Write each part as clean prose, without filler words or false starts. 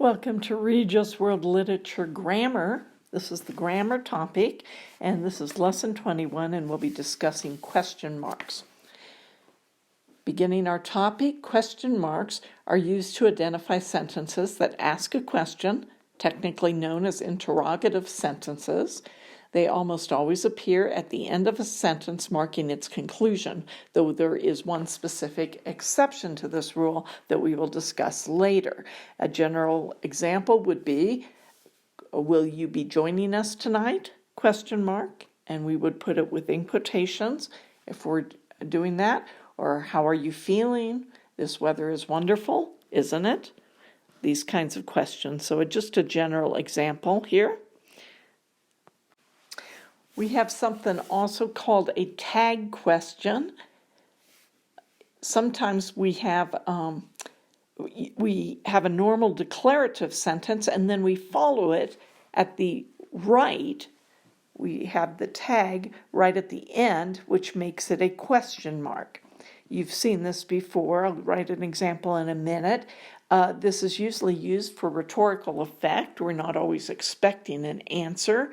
Welcome to RGES World Literature Grammar. This is the grammar topic, and this is lesson 21, and we'll be discussing question marks. Beginning our topic, question marks are used to identify sentences that ask a question, technically known as interrogative sentences. They almost always appear at the end of a sentence marking its conclusion, though there is one specific exception to this rule that we will discuss later. A general example would be, "Will you be joining us tonight?" ? And we would put it within quotations if we're doing that. Or, "How are you feeling? This weather is wonderful, isn't it?" These kinds of questions. So just a general example here. We have something also called a tag question. Sometimes we have a normal declarative sentence, and then we follow it at the right. We have the tag right at the end, which makes it a question mark. You've seen this before. I'll write an example in a minute. This is usually used for rhetorical effect. We're not always expecting an answer.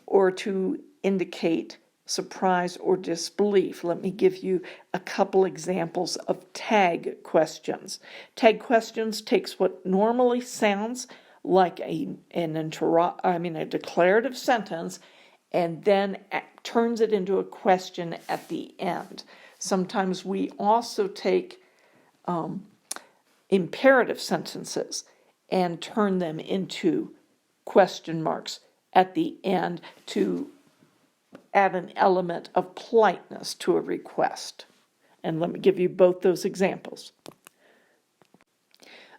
Or to indicate surprise or disbelief. Let me give you a couple examples of tag questions. Tag questions takes what normally sounds like a declarative sentence and then turns it into a question at the end. Sometimes we also take imperative sentences and turn them into question marks at the end to add an element of politeness to a request. And let me give you both those examples.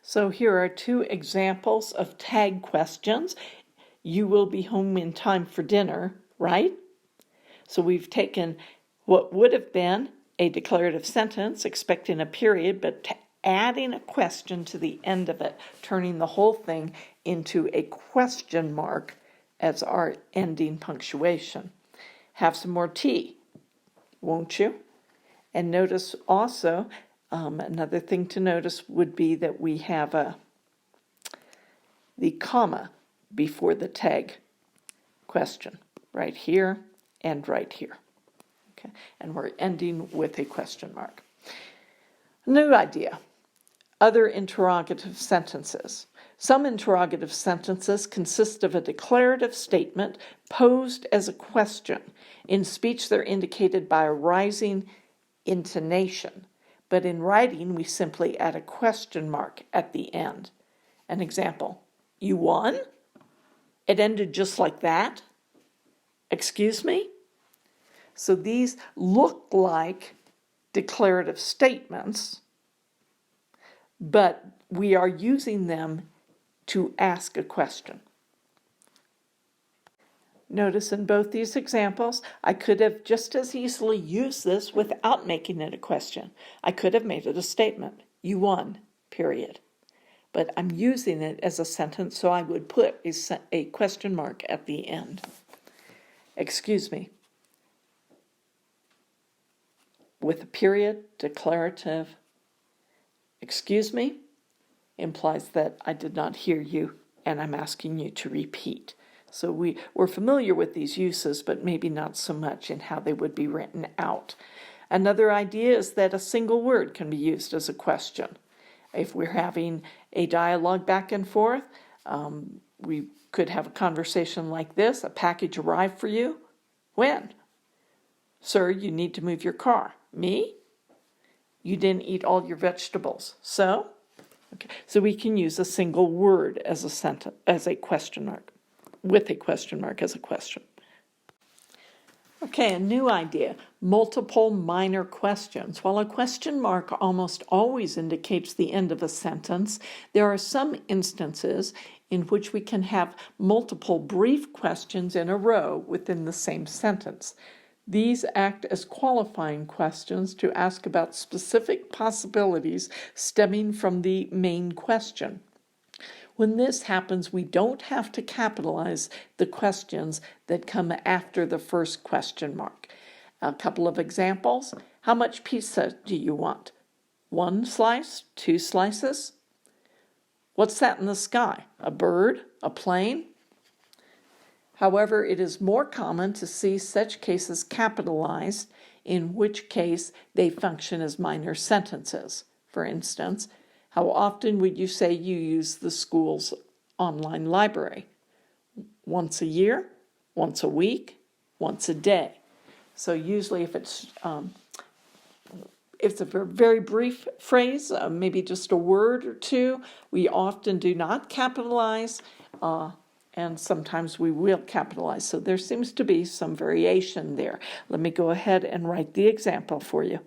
So here are two examples of tag questions. "You will be home in time for dinner," right? So we've taken what would have been a declarative sentence, expecting a period, but adding a question to the end of it, turning the whole thing into a question mark as our ending punctuation. "Have some more tea, won't you?" And notice also, another thing to notice would be that we have the comma before the tag question, right here and right here. Okay, and we're ending with a question mark. New idea. Other interrogative sentences. Some interrogative sentences consist of a declarative statement posed as a question. In speech, they're indicated by a rising intonation, but in writing, we simply add a question mark at the end. An example: "You won? It ended just like that? Excuse me?" So these look like declarative statements, but we are using them to ask a question. Notice in both these examples, I could have just as easily used this without making it a question. I could have made it a statement. "You won, period." But I'm using it as a sentence, so I would put a question mark at the end. "Excuse me." With a period, declarative. "Excuse me" implies that I did not hear you and I'm asking you to repeat. So we're familiar with these uses, but maybe not so much in how they would be written out. Another idea is that a single word can be used as a question. If we're having a dialogue back and forth, we could have a conversation like this: "A package arrived for you? When?" "Sir, you need to move your car." "Me?" "You didn't eat all your vegetables." "So?" Okay. So we can use a single word as a sentence, as a question mark, with a question mark as a question. Okay, a new idea: multiple minor questions. While a question mark almost always indicates the end of a sentence, there are some instances in which we can have multiple brief questions in a row within the same sentence. These act as qualifying questions to ask about specific possibilities stemming from the main question. When this happens, we don't have to capitalize the questions that come after the first question mark. A couple of examples: "How much pizza do you want?" 1 slice, 2 slices? What's that in the sky? A bird? A plane? However, it is more common to see such cases capitalized, in which case they function as minor sentences. For instance, how often would you say you use the school's online library? Once a year, once a week, once a day. So usually if it's a very brief phrase, maybe just a word or two, we often do not capitalize, and sometimes we will capitalize. So there seems to be some variation there. Let me go ahead and write the example for you.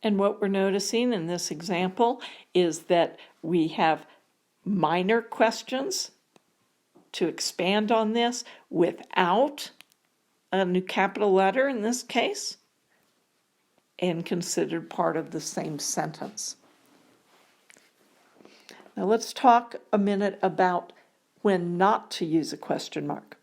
And what we're noticing in this example is that we have minor questions to expand on this without a new capital letter in this case, and considered part of the same sentence. Now let's talk a minute about when not to use a question mark.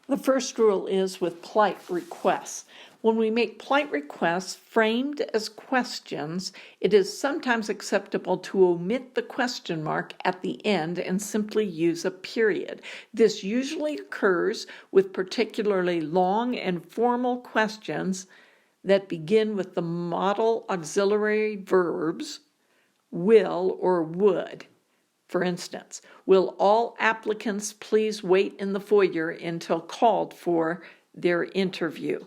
The first rule is with polite requests. When we make polite requests framed as questions, it is sometimes acceptable to omit the question mark at the end and simply use a period. This usually occurs with particularly long and formal questions that begin with the modal auxiliary verbs will or would. For instance, will all applicants please wait in the foyer until called for their interview?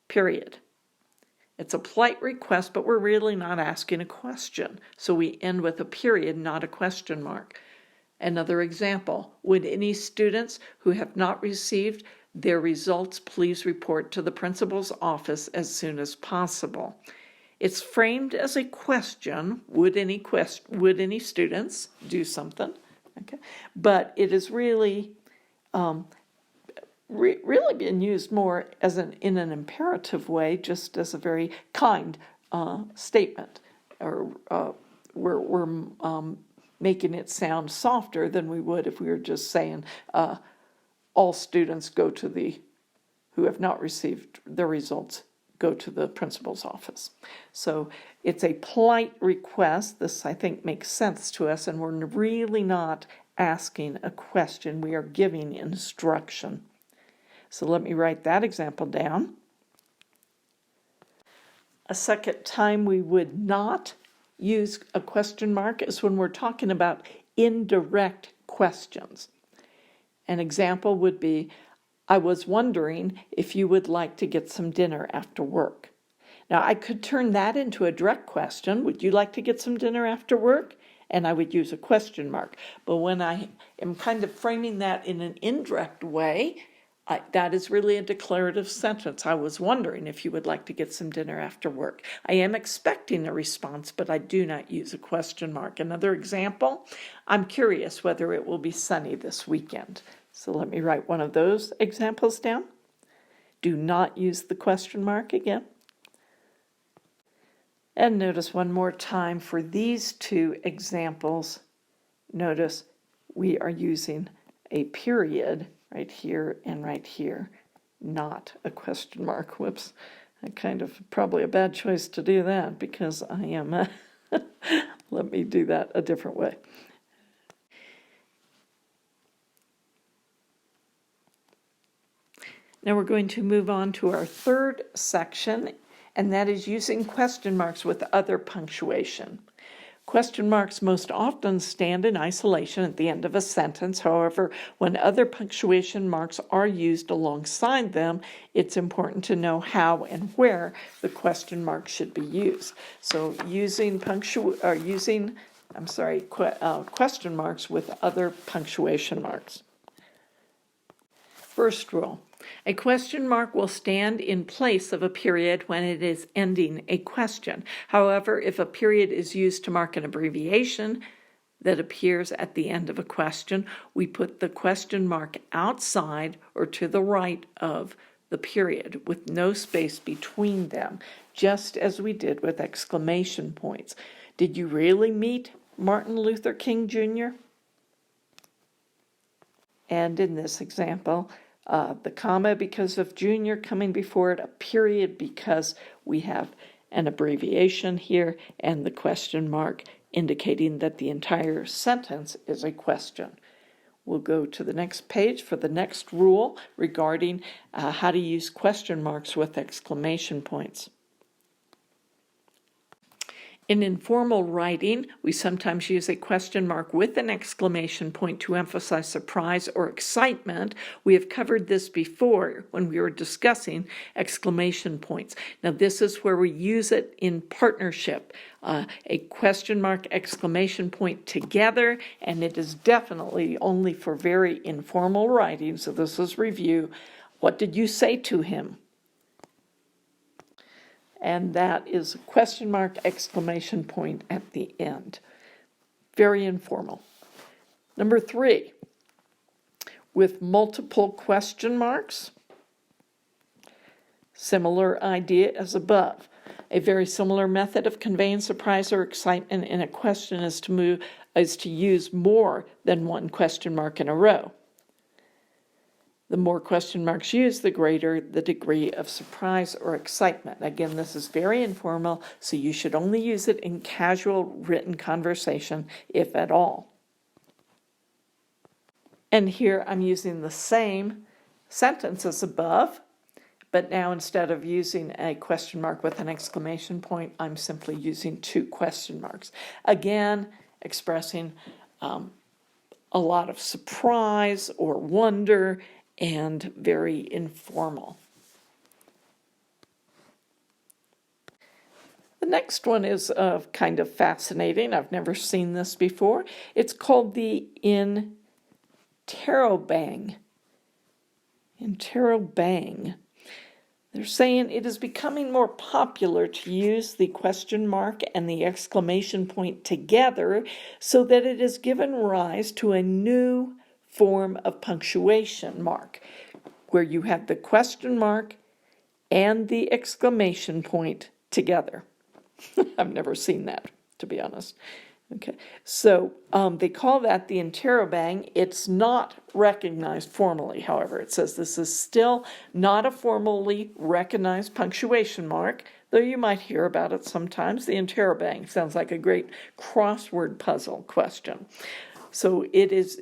Period. It's a polite request, but we're really not asking a question. So we end with a period, not a question mark. Another example, would any students who have not received their results please report to the principal's office as soon as possible? It's framed as a question, would any students do something? Okay. But it is really really been used more as in an imperative way, just as a very kind statement, or we're making it sound softer than we would if we were just saying all students who have not received their results go to the principal's office. So it's a polite request. This, I think, makes sense to us, and we're really not asking a question. We are giving instruction. So let me write that example down. A second time we would not use a question mark is when we're talking about indirect questions. An example would be, I was wondering if you would like to get some dinner after work. Now, I could turn that into a direct question. Would you like to get some dinner after work? And I would use a question mark. But when I am kind of framing that in an indirect way, that is really a declarative sentence. I was wondering if you would like to get some dinner after work. I am expecting a response, but I do not use a question mark. Another example, I'm curious whether it will be sunny this weekend. So let me write one of those examples down. Do not use the question mark again. And notice one more time for these two examples, notice we are using a period right here and right here, not a question mark. Whoops, probably a bad choice to do that because I am, let me do that a different way. Now we're going to move on to our third section, and that is using question marks with other punctuation. Question marks most often stand in isolation at the end of a sentence. However, when other punctuation marks are used alongside them, it's important to know how and where the question mark should be used. So using question marks with other punctuation marks. First rule. A question mark will stand in place of a period when it is ending a question. However, if a period is used to mark an abbreviation that appears at the end of a question, we put the question mark outside or to the right of the period with no space between them, just as we did with exclamation points. Did you really meet Martin Luther King Jr.? And in this example, the comma because of junior coming before it, a period because we have an abbreviation here, and the question mark indicating that the entire sentence is a question. We'll go to the next page for the next rule regarding how to use question marks with exclamation points. In informal writing, we sometimes use a question mark with an exclamation point to emphasize surprise or excitement. We have covered this before when we were discussing exclamation points. Now, this is where we use it in partnership, a question mark, exclamation point together, and it is definitely only for very informal writing. So this is review. What did you say to him? And that is a question mark, exclamation point at the end. Very informal. Number 3, with multiple question marks, similar idea as above. A very similar method of conveying surprise or excitement in a question is to use more than one question mark in a row. The more question marks used, the greater the degree of surprise or excitement. Again, this is very informal, so you should only use it in casual written conversation, if at all. And here I'm using the same sentence as above, but now instead of using a question mark with an exclamation point, I'm simply using 2 question marks. Again, expressing a lot of surprise or wonder, and very informal. The next one is kind of fascinating. I've never seen this before. It's called the interrobang. Interrobang. They're saying it is becoming more popular to use the question mark and the exclamation point together so that it has given rise to a new form of punctuation mark, where you have the question mark and the exclamation point together. I've never seen that, to be honest. Okay, so they call that the interrobang. It's not recognized formally, however. It says this is still not a formally recognized punctuation mark, though you might hear about it sometimes. The interrobang sounds like a great crossword puzzle question. So its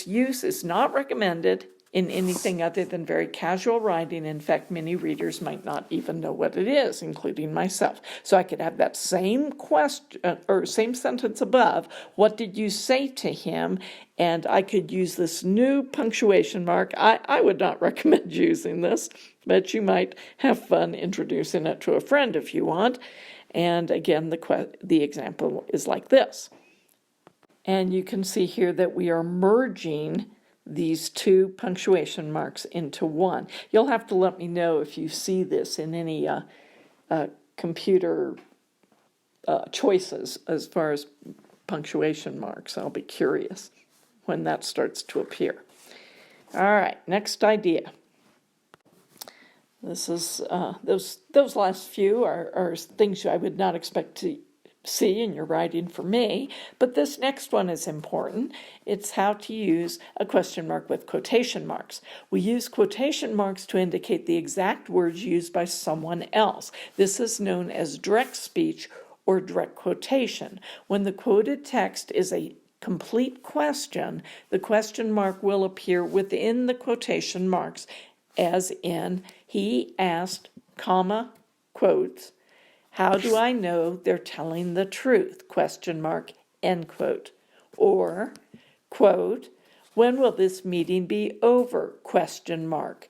use is not recommended in anything other than very casual writing. In fact, many readers might not even know what it is, including myself. So I could have that same question or same sentence above, what did you say to him? And I could use this new punctuation mark. I would not recommend using this, but you might have fun introducing it to a friend if you want. And again, the example is like this. And you can see here that we are merging these 2 punctuation marks into one. You'll have to let me know if you see this in any computer choices as far as punctuation marks. I'll be curious when that starts to appear. All right, next idea. This is those last few are things I would not expect to see in your writing for me, but this next one is important. It's how to use a question mark with quotation marks. We use quotation marks to indicate the exact words used by someone else. This is known as direct speech or direct quotation. When the quoted text is a complete question, the question mark will appear within the quotation marks, as in, he asked, comma, quotes, how do I know they're telling the truth? Question mark, end quote. Or, quote, when will this meeting be over? Question mark,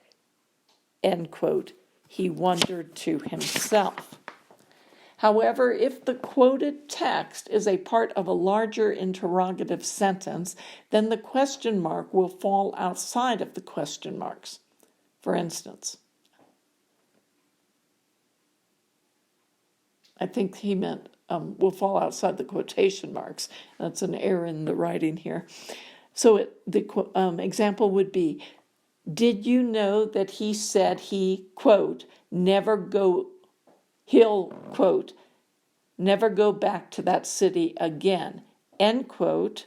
end quote. He wondered to himself. However, if the quoted text is a part of a larger interrogative sentence, then the question mark will fall outside of the question marks. For instance, I think he meant will fall outside the quotation marks. That's an error in the writing here. So the example would be, did you know that he said he, quote, he'll, quote, never go back to that city again, end quote.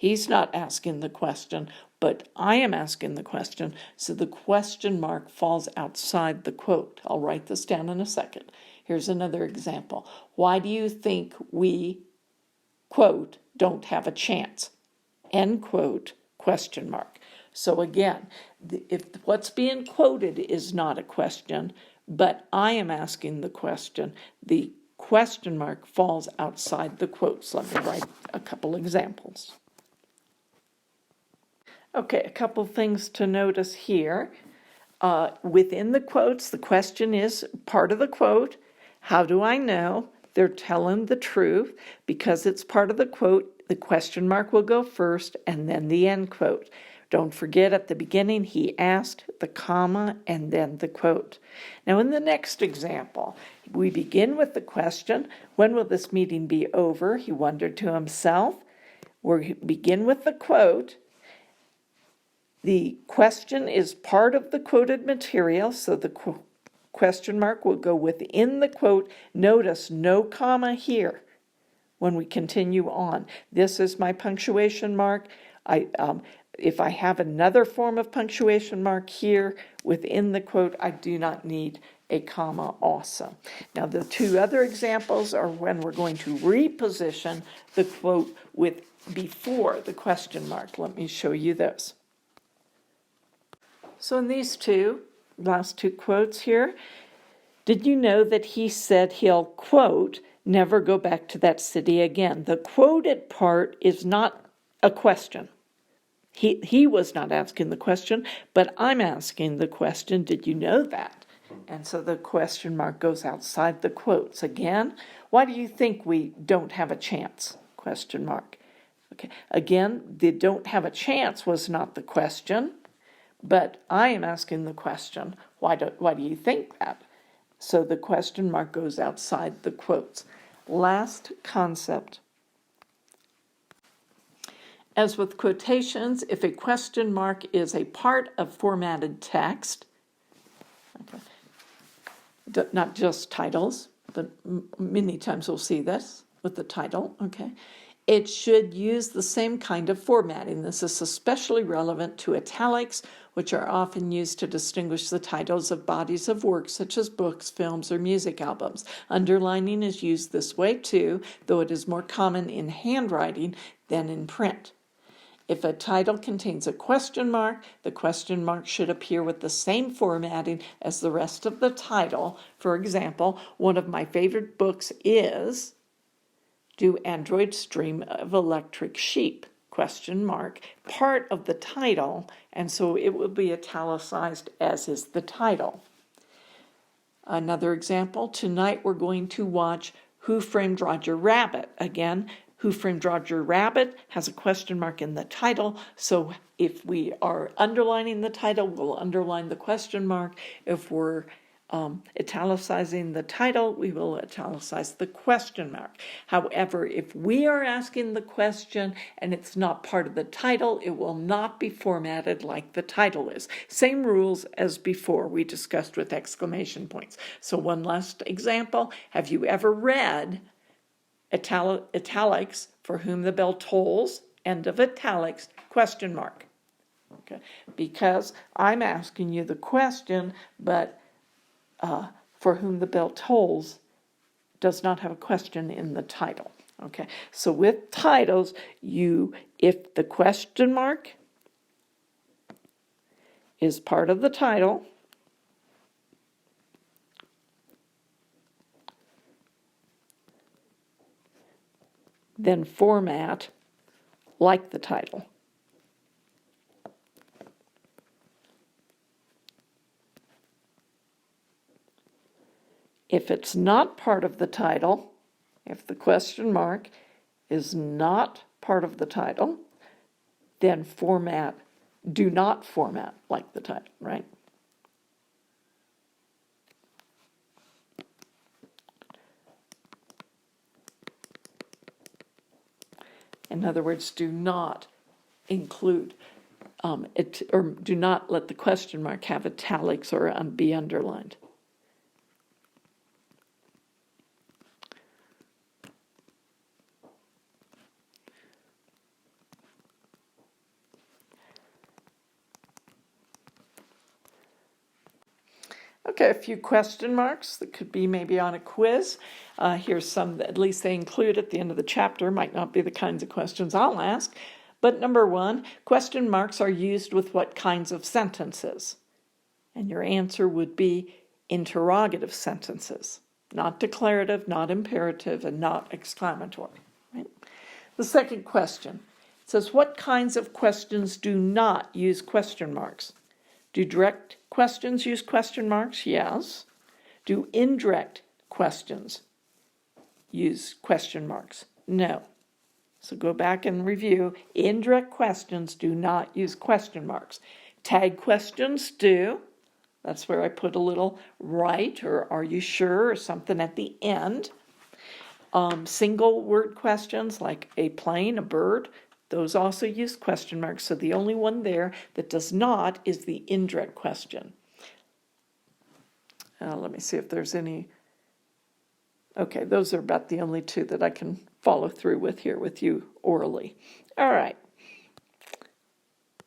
He's not asking the question, but I am asking the question, so the question mark falls outside the quote. I'll write this down in a second. Here's another example. Why do you think we, quote, don't have a chance? End quote, question mark. So again, if what's being quoted is not a question, but I am asking the question, the question mark falls outside the quotes. Let me write a couple examples. Okay, a couple things to notice here. Within the quotes, the question is part of the quote. How do I know they're telling the truth? Because it's part of the quote, the question mark will go first and then the end quote. Don't forget at the beginning he asked, the comma, and then the quote. Now in the next example, we begin with the question, when will this meeting be over? He wondered to himself. We begin with the quote. The question is part of the quoted material, so the question mark will go within the quote. Notice no comma here when we continue on. This is my punctuation mark. If I have another form of punctuation mark here within the quote, I do not need a comma also. Now the two other examples are when we're going to reposition the quote with before the question mark. Let me show you this. So in these last two quotes here, did you know that he said he'll, quote, never go back to that city again? The quoted part is not a question. He was not asking the question, but I'm asking the question, did you know that? And so the question mark goes outside the quotes. Again, why do you think we don't have a chance? Question mark. Okay. Again, the don't have a chance was not the question. But I am asking the question, why do you think that? So the question mark goes outside the quotes. Last concept. As with quotations, if a question mark is a part of formatted text, okay, not just titles, but many times we'll see this with the title, okay, it should use the same kind of formatting. This is especially relevant to italics, which are often used to distinguish the titles of bodies of work, such as books, films, or music albums. Underlining is used this way too, though it is more common in handwriting than in print. If a title contains a question mark, the question mark should appear with the same formatting as the rest of the title. For example, one of my favorite books is Do Androids Dream of Electric Sheep? Question mark, part of the title, and so it will be italicized as is the title. Another example, tonight we're going to watch Who Framed Roger Rabbit. Again, Who Framed Roger Rabbit has a question mark in the title, so if we are underlining the title, we'll underline the question mark. If we're italicizing the title, we will italicize the question mark. However, if we are asking the question and it's not part of the title, it will not be formatted like the title is. Same rules as before we discussed with exclamation points. So one last example, have you ever read italics, for whom the bell tolls, end of italics, question mark? Okay, because I'm asking you the question, but for whom the bell tolls does not have a question in the title. Okay, so with titles, if the question mark is part of the title, then format like the title. If it's not part of the title, if the question mark is not part of the title, then do not format like the title, right? In other words, do not include it, or do not let the question mark have italics or be underlined. Okay, a few question marks that could be maybe on a quiz. Here's some that at least they include at the end of the chapter. Might not be the kinds of questions I'll ask. But number 1, question marks are used with what kinds of sentences? And your answer would be interrogative sentences, not declarative, not imperative, and not exclamatory. Right? The second question says, what kinds of questions do not use question marks? Do direct questions use question marks? Yes. Do indirect questions use question marks? No. So go back and review. Indirect questions do not use question marks. Tag questions do. That's where I put a little right or are you sure or something at the end. Single word questions like a plane, a bird, those also use question marks. So the only one there that does not is the indirect question. Let me see if there's any. Okay, those are about the only two that I can follow through with here with you orally. All right.